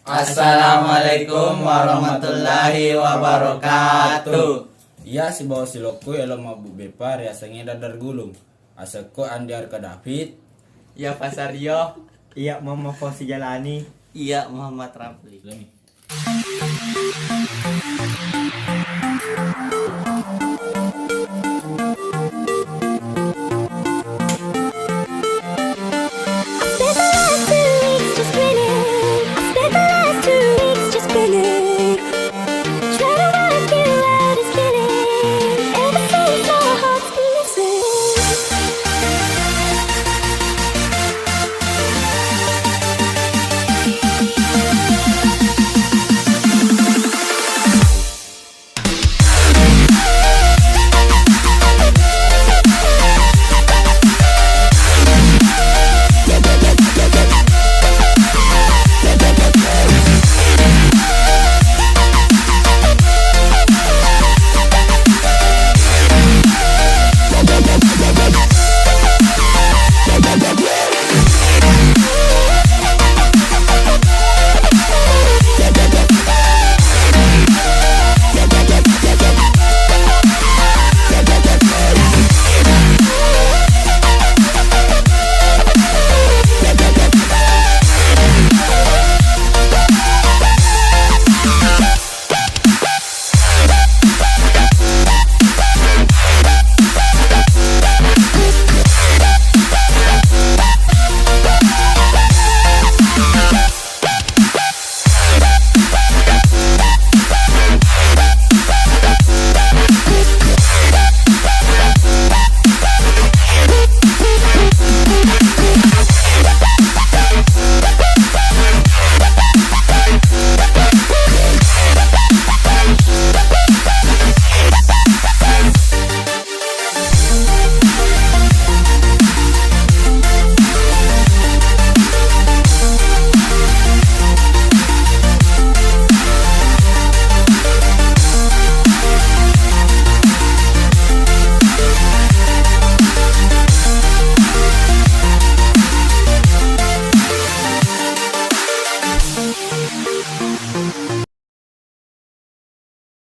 Assalamualaikum warahmatullahi wabarakatuh. Iya si bawa silokku elo mabu bepar ya sengeda dar gulung. Asako andiar ke David. Ya Pasario. Iya Mama Fosi Jalani. Iya Muhammad Rafli. Lami.